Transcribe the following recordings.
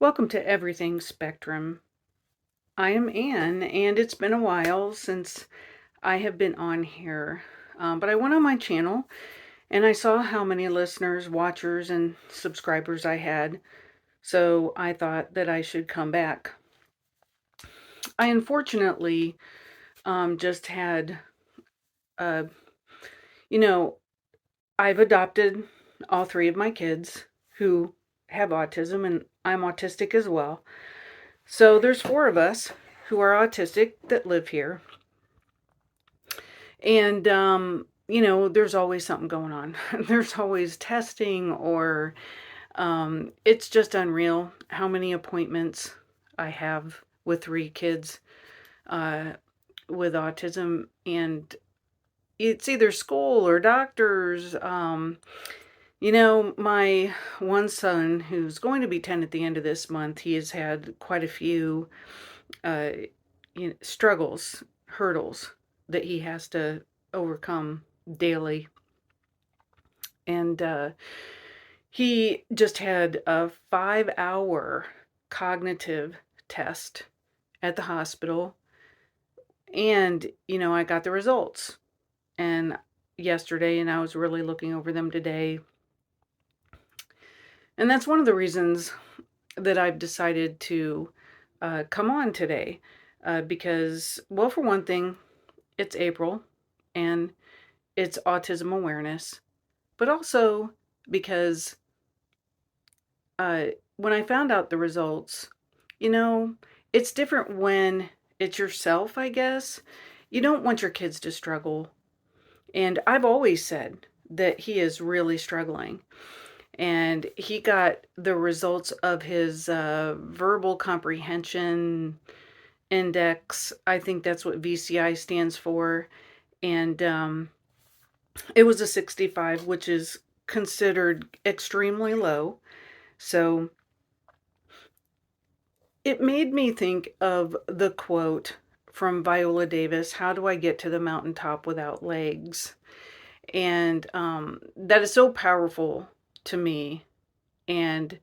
Welcome to Everything Spectrum. I am Anne, and it's been a while since I have been on here. But I went on my channel and I saw how many listeners, watchers, and subscribers I had. So I thought that I should come back. I unfortunately just had, uh, you know, I've adopted all three of my kids who have autism, and I'm autistic as well. So there's four of us who are autistic that live here. And, there's always something going on. There's always testing, or it's just unreal how many appointments I have with three kids uh, with autism. And it's either school or doctors. My one son, who's going to be 10 at the end of this month, he has had quite a few uh, struggles, hurdles that he has to overcome daily. And he just had a 5-hour cognitive test at the hospital. And, I got the results. And yesterday, and I was really looking over them today. And that's one of the reasons that I've decided to come on today. Because, well, for one thing, it's April and it's autism awareness, but also because when I found out the results, you know, it's different when it's yourself, I guess. You don't want your kids to struggle. And I've always said that he is really struggling. And he got the results of his verbal comprehension index. I think that's what VCI stands for. And it was a 65, which is considered extremely low. So it made me think of the quote from Viola Davis, "How do I get to the mountaintop without legs?" And that is so powerful to me. And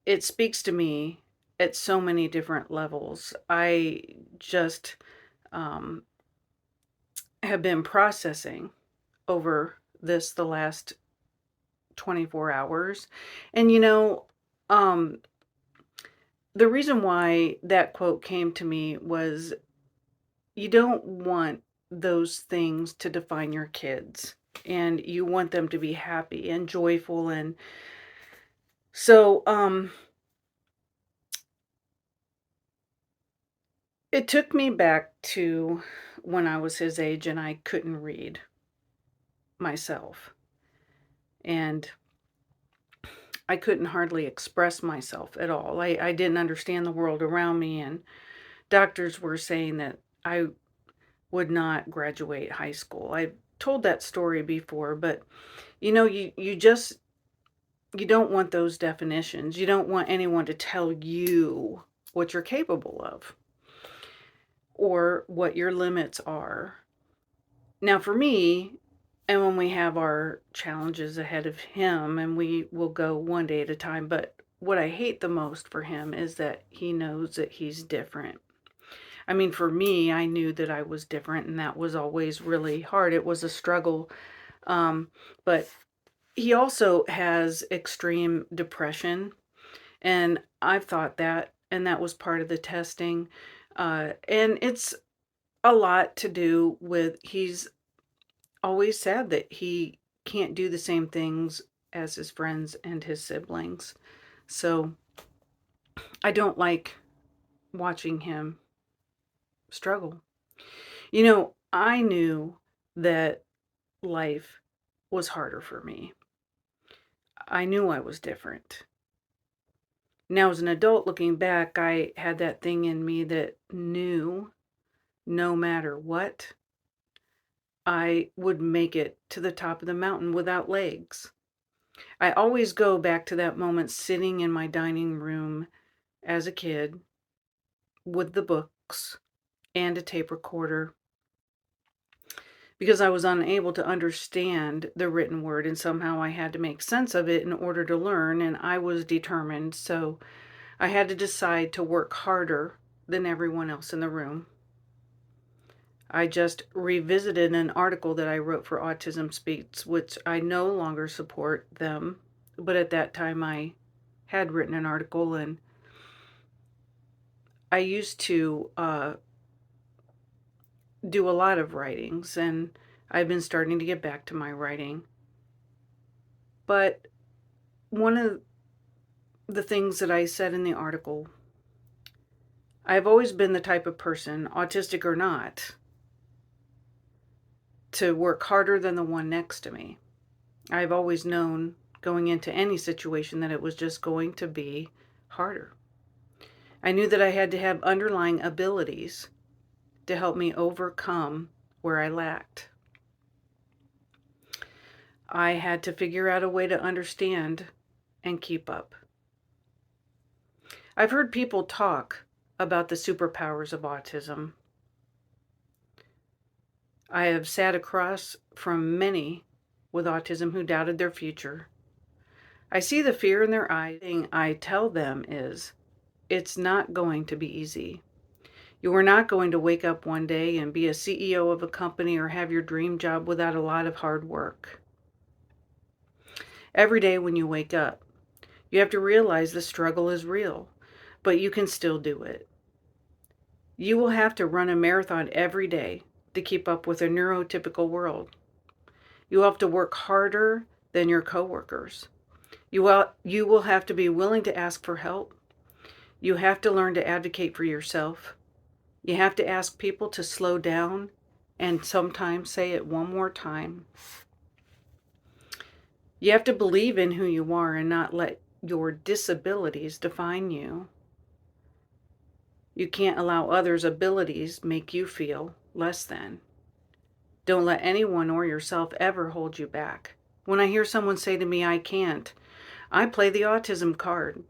it speaks to me at so many different levels. I just um, have been processing over this the last 24 hours. And um, the reason why that quote came to me was you don't want those things to define your kids, and you want them to be happy and joyful. And so it took me back to when I was his age and I couldn't read myself, and I couldn't hardly express myself at all. I didn't understand the world around me, and doctors were saying that I would not graduate high school. I've told that story before, but you don't want those definitions. You don't want anyone to tell you what you're capable of or what your limits are. Now, for me, and when we have our challenges ahead of him, and we will go one day at a time, but what I hate the most for him is that he knows that he's different. I mean, for me, I knew that I was different, and that was always really hard. It was a struggle. But he also has extreme depression, and I've thought that, and that was part of the testing. And it's a lot to do with he's always said that he can't do the same things as his friends and his siblings. So I don't like watching him struggle. I knew that life was harder for me. I knew I was different. Now, as an adult looking back, I had that thing in me that knew no matter what, I would make it to the top of the mountain without legs. I always go back to that moment sitting in my dining room as a kid with the books and a tape recorder because I was unable to understand the written word, and somehow I had to make sense of it in order to learn, and I was determined. So I had to decide to work harder than everyone else in the room. I just revisited an article that I wrote for Autism Speaks, which I no longer support them, but at that time I had written an article, and I used to do a lot of writings, and I've been starting to get back to my writing. But one of the things that I said in the article, I've always been the type of person, autistic or not, to work harder than the one next to me. I've always known going into any situation that it was just going to be harder. I knew that I had to have underlying abilities to help me overcome where I lacked. I had to figure out a way to understand and keep up. I've heard people talk about the superpowers of autism. I have sat across from many with autism who doubted their future. I see the fear in their eyes. The thing I tell them is, it's not going to be easy. You are not going to wake up one day and be a CEO of a company or have your dream job without a lot of hard work. Every day when you wake up, you have to realize the struggle is real, but you can still do it. You will have to run a marathon every day to keep up with a neurotypical world. You will have to work harder than your coworkers. You will have to be willing to ask for help. You have to learn to advocate for yourself. You have to ask people to slow down and sometimes say it one more time. You have to believe in who you are and not let your disabilities define you. You can't allow others' abilities make you feel less than. Don't let anyone or yourself ever hold you back. When I hear someone say to me, I can't, I play the autism card.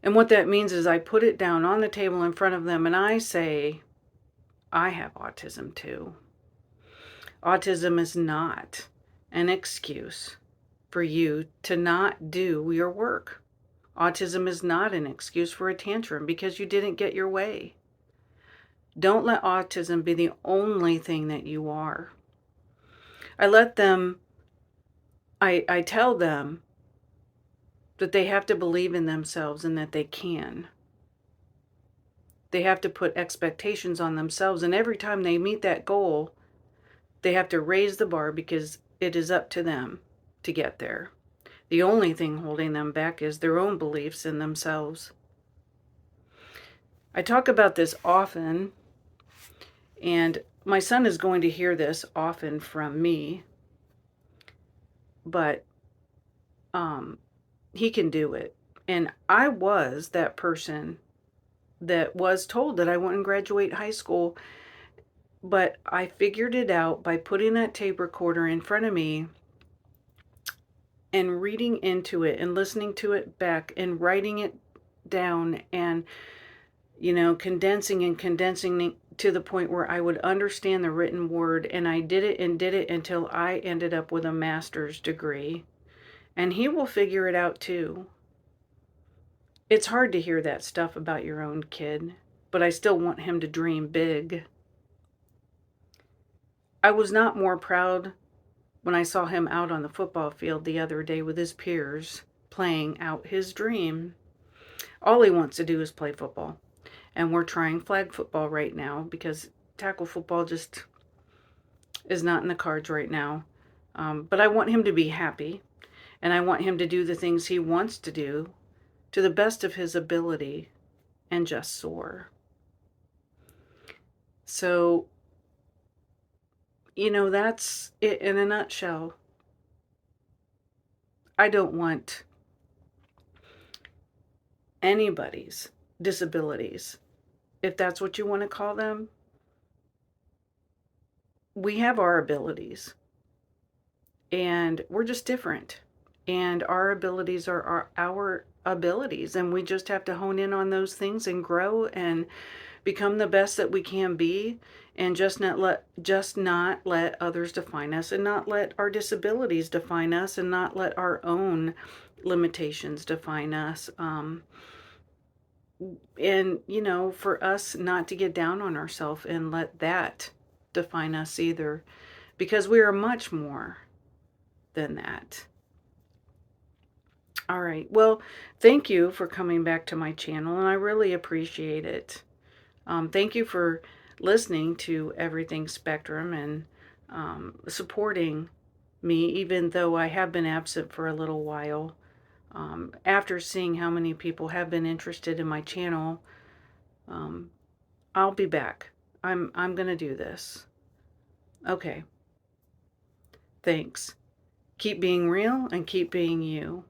And what that means is I put it down on the table in front of them and I say, I have autism too. Autism is not an excuse for you to not do your work. Autism is not an excuse for a tantrum because you didn't get your way. Don't let autism be the only thing that you are. I tell them that they have to believe in themselves and that they can. They have to put expectations on themselves, and every time they meet that goal, they have to raise the bar because it is up to them to get there. The only thing holding them back is their own beliefs in themselves. I talk about this often, and my son is going to hear this often from me, but he can do it. And I was that person that was told that I wouldn't graduate high school, but I figured it out by putting that tape recorder in front of me and reading into it and listening to it back and writing it down and, condensing and condensing to the point where I would understand the written word. And I did it until I ended up with a master's degree. And he will figure it out too. It's hard to hear that stuff about your own kid, but I still want him to dream big. I was not more proud when I saw him out on the football field the other day with his peers playing out his dream. All he wants to do is play football. And we're trying flag football right now because tackle football just is not in the cards right now. But I want him to be happy, and I want him to do the things he wants to do to the best of his ability and just soar. So, that's it in a nutshell. I don't want anybody's disabilities, if that's what you want to call them. We have our abilities, and we're just different. And our abilities are our abilities, and we just have to hone in on those things and grow and become the best that we can be, and just not let others define us, and not let our disabilities define us, and not let our own limitations define us. And, for us not to get down on ourselves and let that define us either, because we are much more than that. All right. Well, thank you for coming back to my channel, and I really appreciate it. Thank you for listening to Everything Spectrum and supporting me, even though I have been absent for a little while. After seeing how many people have been interested in my channel, um, I'll be back. I'm gonna do this. Okay. Thanks. Keep being real and keep being you.